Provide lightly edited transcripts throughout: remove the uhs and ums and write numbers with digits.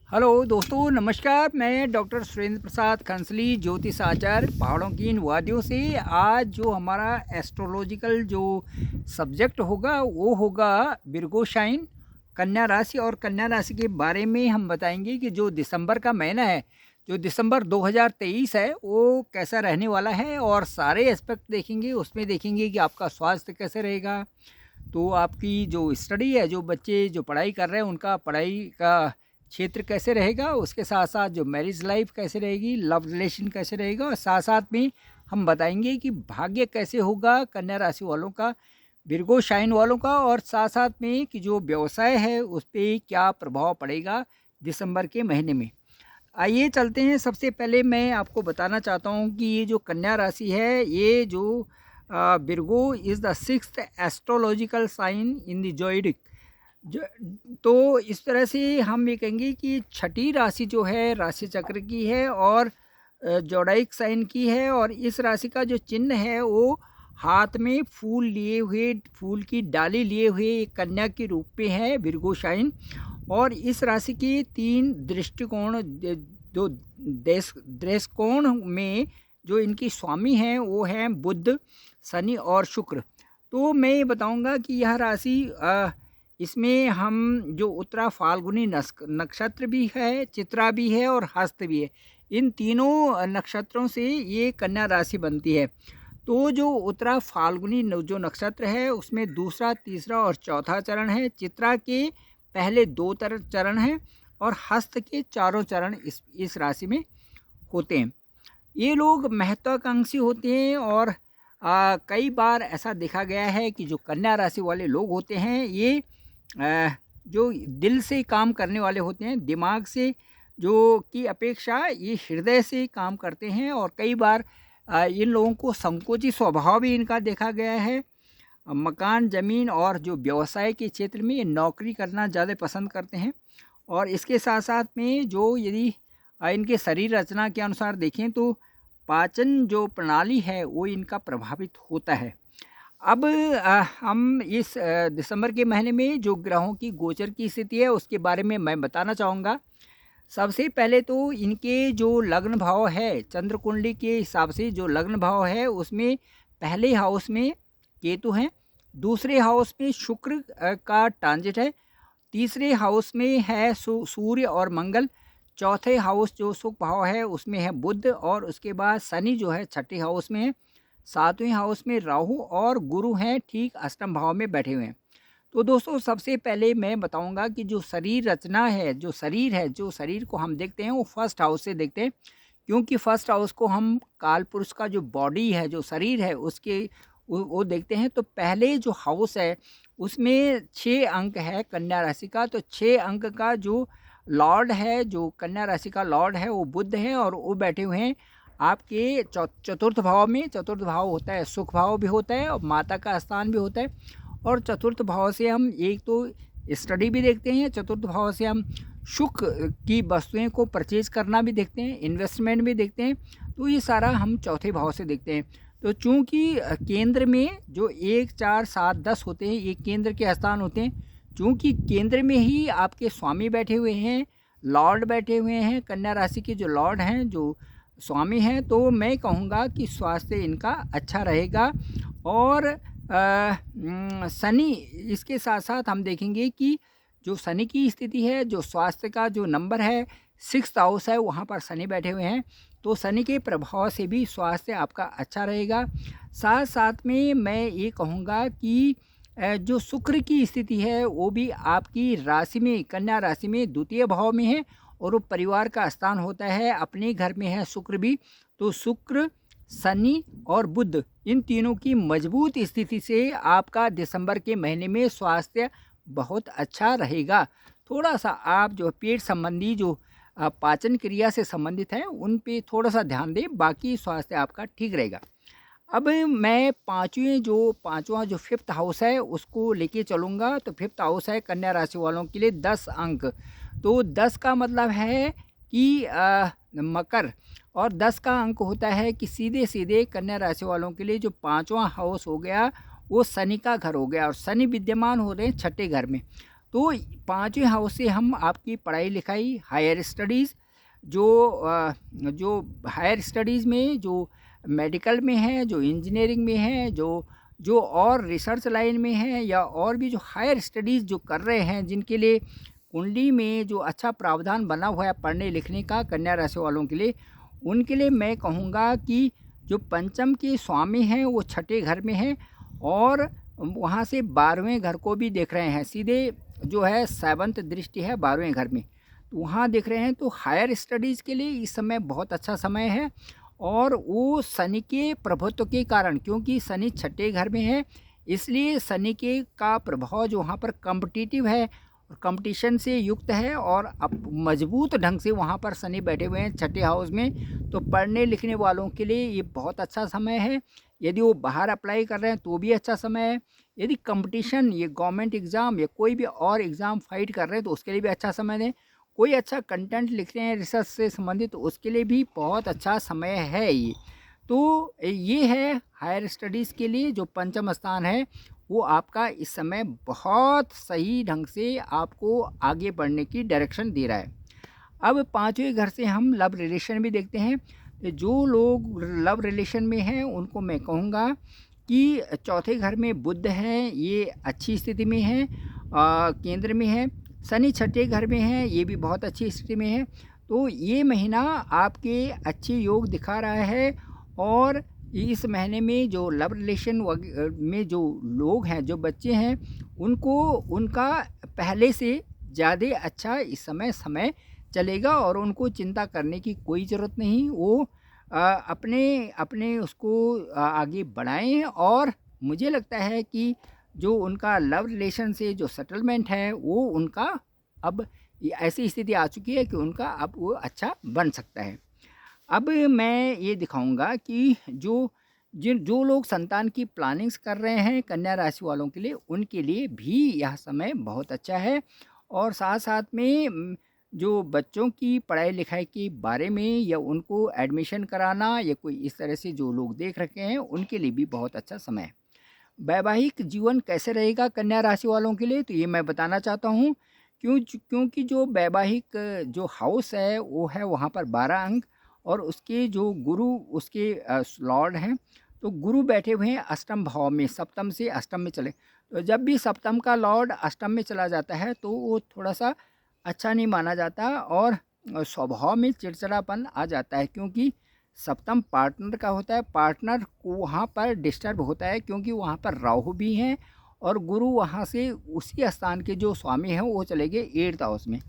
Hello दोस्तों, नमस्कार। मैं डॉक्टर सुरेंद्र प्रसाद खंसली, ज्योतिष आचार्य, पहाड़ों की इन वादियों से। आज जो हमारा एस्ट्रोलॉजिकल जो सब्जेक्ट होगा वो होगा विर्गो साइन, कन्या राशि। और कन्या राशि के बारे में हम बताएंगे कि जो दिसंबर का महीना है, जो दिसंबर 2023 है, वो कैसा रहने वाला है। और सारे एस्पेक्ट देखेंगे, उसमें देखेंगे कि आपका स्वास्थ्य कैसे रहेगा, तो आपकी जो स्टडी है, जो बच्चे जो पढ़ाई कर रहे हैं उनका पढ़ाई का क्षेत्र कैसे रहेगा, उसके साथ साथ जो मैरिज लाइफ कैसे रहेगी, लव रिलेशन कैसे रहेगा, और साथ साथ में हम बताएंगे कि भाग्य कैसे होगा कन्या राशि वालों का, विर्गो शाइन वालों का, और साथ साथ में कि जो व्यवसाय है उस पर क्या प्रभाव पड़ेगा दिसंबर के महीने में। आइए चलते हैं। सबसे पहले मैं आपको बताना चाहता हूँ कि ये जो कन्या राशि है, ये जो Virgo is the sixth astrological sign in the zodiac. जो तो इस तरह से हम ये कहेंगे कि छठी राशि जो है राशि चक्र की है और जोडाइक साइन की है। और इस राशि का जो चिन्ह है वो हाथ में फूल लिए हुए, फूल की डाली लिए हुए एक कन्या के रूप में है विर्गो साइन। और इस राशि के तीन दृष्टिकोण, जो दृष्टिकोण में जो इनकी स्वामी हैं वो हैं बुध, शनि और शुक्र। तो मैं ये बताऊंगा कि यह राशि इसमें हम जो उत्तरा फाल्गुनी नक्षत्र भी है, चित्रा भी है और हस्त भी है, इन तीनों नक्षत्रों से ये कन्या राशि बनती है। तो जो उत्तरा फाल्गुनी जो नक्षत्र है उसमें दूसरा, तीसरा और चौथा चरण है, चित्रा के पहले दो चरण हैं और हस्त के चारों चरण इस राशि में होते हैं। ये लोग महत्वाकांक्षी होते हैं और कई बार ऐसा देखा गया है कि जो कन्या राशि वाले लोग होते हैं ये जो दिल से काम करने वाले होते हैं, दिमाग से जो की अपेक्षा ये हृदय से काम करते हैं। और कई बार इन लोगों को संकोची स्वभाव भी इनका देखा गया है। मकान, ज़मीन और जो व्यवसाय के क्षेत्र में ये नौकरी करना ज़्यादा पसंद करते हैं। और इसके साथ साथ में जो यदि इनके शरीर रचना के अनुसार देखें तो पाचन जो प्रणाली है वो इनका प्रभावित होता है। अब हम इस दिसंबर के महीने में जो ग्रहों की गोचर की स्थिति है उसके बारे में मैं बताना चाहूँगा। सबसे पहले तो इनके जो लग्न भाव है, चंद्र कुंडली के हिसाब से जो लग्न भाव है उसमें पहले हाउस में केतु हैं, दूसरे हाउस में शुक्र का ट्रांजिट है, तीसरे हाउस में है सूर्य और मंगल, चौथे हाउस जो सुख भाव है उसमें है बुध, और उसके बाद शनि जो है छठे हाउस में है, सातवें हाउस में राहु और गुरु हैं ठीक अष्टम भाव में बैठे हुए हैं। तो दोस्तों सबसे पहले मैं बताऊंगा कि जो शरीर रचना है, जो शरीर को हम देखते हैं वो फर्स्ट हाउस से देखते हैं, क्योंकि फर्स्ट हाउस को हम काल पुरुष का जो बॉडी है, जो शरीर है उसके वो देखते हैं। तो पहले जो हाउस है उसमें 6 अंक है कन्या राशि का। तो 6 अंक का जो लॉर्ड है, जो कन्या राशि का लॉर्ड है वो बुध है, और वो बैठे हुए हैं आपके चतुर्थ भाव में। चतुर्थ भाव होता है सुख भाव भी होता है और माता का स्थान भी होता है। और चतुर्थ भाव से हम एक तो स्टडी भी देखते हैं, चतुर्थ भाव से हम सुख की वस्तुएं को परचेज करना भी देखते हैं, इन्वेस्टमेंट भी देखते हैं। तो ये सारा हम चौथे भाव से देखते हैं। तो चूंकि केंद्र में जो 1, 4, 7, 10 होते हैं ये केंद्र के स्थान होते हैं, चूंकि केंद्र में ही आपके स्वामी बैठे हुए हैं, लॉर्ड बैठे हुए हैं, कन्या राशि के जो लॉर्ड हैं, जो स्वामी हैं, तो मैं कहूँगा कि स्वास्थ्य इनका अच्छा रहेगा। और शनि, इसके साथ साथ हम देखेंगे कि जो शनि की स्थिति है, जो स्वास्थ्य का जो नंबर है 6th हाउस है, वहाँ पर शनि बैठे हुए हैं। तो शनि के प्रभाव से भी स्वास्थ्य आपका अच्छा रहेगा। साथ साथ में मैं ये कहूँगा कि जो शुक्र की स्थिति है वो भी आपकी राशि में, कन्या राशि में द्वितीय भाव में है, और वो परिवार का स्थान होता है, अपने घर में है शुक्र भी। तो शुक्र, शनि और बुध, इन तीनों की मजबूत स्थिति से आपका दिसंबर के महीने में स्वास्थ्य बहुत अच्छा रहेगा। थोड़ा सा आप जो पेट संबंधी, जो पाचन क्रिया से संबंधित है, उन पे थोड़ा सा ध्यान दें, बाकी स्वास्थ्य आपका ठीक रहेगा। अब मैं पांचवा जो फिफ्थ हाउस है उसको लेके चलूँगा। तो फिफ्थ हाउस है कन्या राशि वालों के लिए 10 अंक। तो 10 का मतलब है कि मकर, और 10 का अंक होता है कि सीधे सीधे कन्या राशि वालों के लिए जो 5वां हाउस हो गया वो शनि का घर हो गया, और शनि विद्यमान हो रहे हैं छठे घर में। तो 5वें हाउस से हम आपकी पढ़ाई लिखाई, हायर स्टडीज़, जो हायर स्टडीज़ में जो मेडिकल में है, जो इंजीनियरिंग में है, जो जो और रिसर्च लाइन में है, या और भी जो हायर स्टडीज़ जो कर रहे हैं, जिनके लिए कुंडली में जो अच्छा प्रावधान बना हुआ है पढ़ने लिखने का कन्या राशि वालों के लिए, उनके लिए मैं कहूँगा कि जो पंचम के स्वामी हैं वो छठे घर में हैं, और वहाँ से 12वें घर को भी देख रहे हैं, सीधे जो है 7th दृष्टि है 12वें घर में, तो वहाँ देख रहे हैं। तो हायर स्टडीज़ के लिए इस समय बहुत अच्छा समय है, और वो शनि के प्रभुत्व के कारण, क्योंकि शनि छठे घर में है, इसलिए शनि के का प्रभाव जो वहाँ पर कॉम्पिटिटिव है और कंपटीशन से युक्त है, और अब मजबूत ढंग से वहाँ पर शनि बैठे हुए हैं छठे हाउस में। तो पढ़ने लिखने वालों के लिए ये बहुत अच्छा समय है। यदि वो बाहर अप्लाई कर रहे हैं तो भी अच्छा समय है। यदि कंपटीशन, ये गवर्नमेंट एग्ज़ाम या कोई भी और एग्ज़ाम फाइट कर रहे हैं तो उसके लिए भी अच्छा समय दें। कोई अच्छा कंटेंट लिख रहे हैं रिसर्च से संबंधित, तो उसके लिए भी बहुत अच्छा समय है ये। तो ये है हायर स्टडीज़ के लिए जो पंचम स्थान है, वो आपका इस समय बहुत सही ढंग से आपको आगे बढ़ने की डायरेक्शन दे रहा है। अब 5वें घर से हम लव रिलेशन भी देखते हैं। तो जो लोग लव रिलेशन में हैं उनको मैं कहूँगा कि चौथे घर में बुध है, ये अच्छी स्थिति में है, केंद्र में है। शनि छठे घर में है, ये भी बहुत अच्छी स्थिति में है। तो ये महीना आपके अच्छे योग दिखा रहा है, और इस महीने में जो लव रिलेशन में जो लोग हैं, जो बच्चे हैं, उनको उनका पहले से ज़्यादा अच्छा इस समय समय चलेगा, और उनको चिंता करने की कोई ज़रूरत नहीं। वो अपने अपने उसको आगे बढ़ाएं, और मुझे लगता है कि जो उनका लव रिलेशन से जो सेटलमेंट है वो उनका अब ऐसी स्थिति आ चुकी है कि उनका अब वो अच्छा बन सकता है। अब मैं ये दिखाऊंगा कि जो लोग संतान की प्लानिंग्स कर रहे हैं कन्या राशि वालों के लिए, उनके लिए भी यह समय बहुत अच्छा है। और साथ साथ में जो बच्चों की पढ़ाई लिखाई के बारे में, या उनको एडमिशन कराना, या कोई इस तरह से जो लोग देख रखे हैं, उनके लिए भी बहुत अच्छा समय है। वैवाहिक जीवन कैसे रहेगा कन्या राशि वालों के लिए, तो ये मैं बताना चाहता हूँ। क्योंकि जो वैवाहिक जो हाउस है वो है वहाँ पर 12 अंक, और उसके जो गुरु उसके लॉर्ड हैं, तो गुरु बैठे हुए हैं अष्टम भाव में, सप्तम से अष्टम में चले। तो जब भी सप्तम का लॉर्ड अष्टम में चला जाता है तो वो थोड़ा सा अच्छा नहीं माना जाता, और स्वभाव में चिड़चिड़ापन आ जाता है, क्योंकि सप्तम पार्टनर का होता है। पार्टनर को वहाँ पर डिस्टर्ब होता है, क्योंकि वहाँ पर राहु भी हैं, और गुरु वहाँ से उसी स्थान के जो स्वामी हैं वो चले गए 8th हाउस में।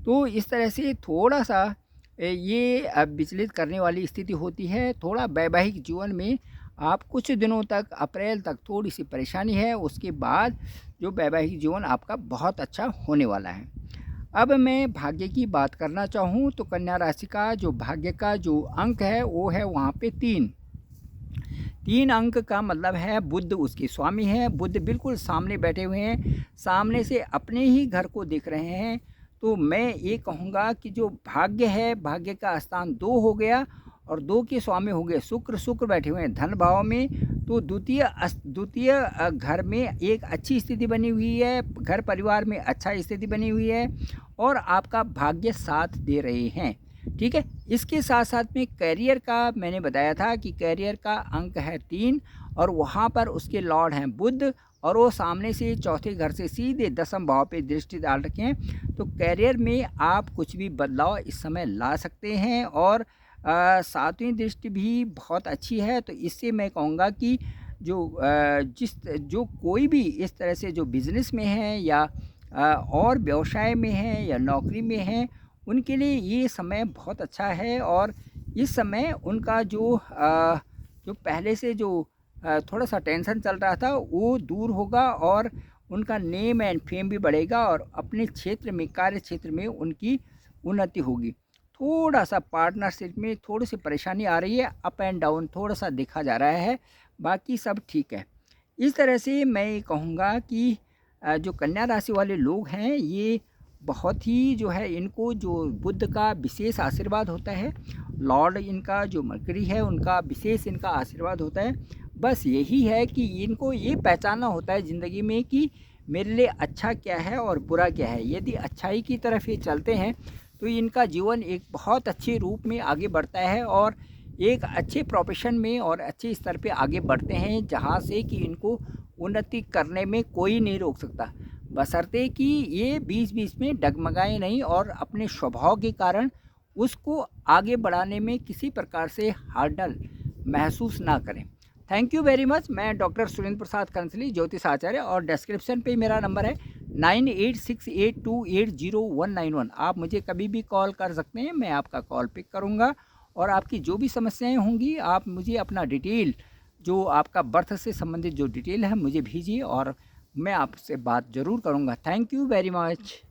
तो इस तरह से थोड़ा सा ये विचलित करने वाली स्थिति होती है। थोड़ा वैवाहिक जीवन में आप कुछ दिनों तक, अप्रैल तक थोड़ी सी परेशानी है, उसके बाद जो वैवाहिक जीवन आपका बहुत अच्छा होने वाला है। अब मैं भाग्य की बात करना चाहूँ तो कन्या राशि का जो भाग्य का जो अंक है वो है वहाँ पे 3 अंक का मतलब है बुध उसके स्वामी हैं। बुध बिल्कुल सामने बैठे हुए हैं, सामने से अपने ही घर को देख रहे हैं। तो मैं ये कहूँगा कि जो भाग्य है, भाग्य का स्थान 2 हो गया, और 2 के स्वामी हो गए शुक्र बैठे हुए हैं धन भाव में। तो द्वितीय घर में एक अच्छी स्थिति बनी हुई है, घर परिवार में अच्छा स्थिति बनी हुई है, और आपका भाग्य साथ दे रहे हैं। ठीक है, इसके साथ साथ में करियर का मैंने बताया था कि करियर का अंक है 3, और वहाँ पर उसके लॉर्ड हैं बुध, और वो सामने से चौथे घर से सीधे 10th भाव पे दृष्टि डाल रखे हैं। तो करियर में आप कुछ भी बदलाव इस समय ला सकते हैं, और 7वीं दृष्टि भी बहुत अच्छी है। तो इससे मैं कहूँगा कि जो कोई भी इस तरह से जो बिज़नेस में है, या और व्यवसाय में है, या नौकरी में है, उनके लिए ये समय बहुत अच्छा है। और इस समय उनका जो पहले से जो थोड़ा सा टेंशन चल रहा था वो दूर होगा, और उनका नेम एंड फेम भी बढ़ेगा, और अपने क्षेत्र में, कार्य क्षेत्र में उनकी उन्नति होगी। थोड़ा सा पार्टनरशिप में थोड़ी सी परेशानी आ रही है, अप एंड डाउन थोड़ा सा देखा जा रहा है, बाकी सब ठीक है। इस तरह से मैं ये कहूँगा कि जो कन्या राशि वाले लोग हैं, ये बहुत ही जो है, इनको जो बुध का विशेष आशीर्वाद होता है, लॉर्ड इनका जो मरकरी है उनका विशेष आशीर्वाद होता है। बस यही है कि इनको ये पहचानना होता है ज़िंदगी में कि मेरे लिए अच्छा क्या है और बुरा क्या है। यदि अच्छाई की तरफ ये चलते हैं तो इनका जीवन एक बहुत अच्छे रूप में आगे बढ़ता है और एक अच्छे प्रोफेशन में और अच्छे स्तर पे आगे बढ़ते हैं, जहाँ से कि इनको उन्नति करने में कोई नहीं रोक सकता, बशर्ते कि ये बीच-बीच में डगमगाएँ नहीं और अपने स्वभाव के कारण उसको आगे बढ़ाने में किसी प्रकार से हर्डल महसूस ना करें। Thank you very much. मैं डॉक्टर सुरेंद्र प्रसाद कंसली, ज्योतिष आचार्य, और डिस्क्रिप्शन पे मेरा नंबर है 9868280191। आप मुझे कभी भी कॉल कर सकते हैं, मैं आपका कॉल पिक करूँगा और आपकी जो भी समस्याएं होंगी आप मुझे अपना डिटेल, जो आपका बर्थ से संबंधित जो डिटेल है मुझे भेजिए और मैं आपसे बात ज़रूर करूँगा। Thank you very much.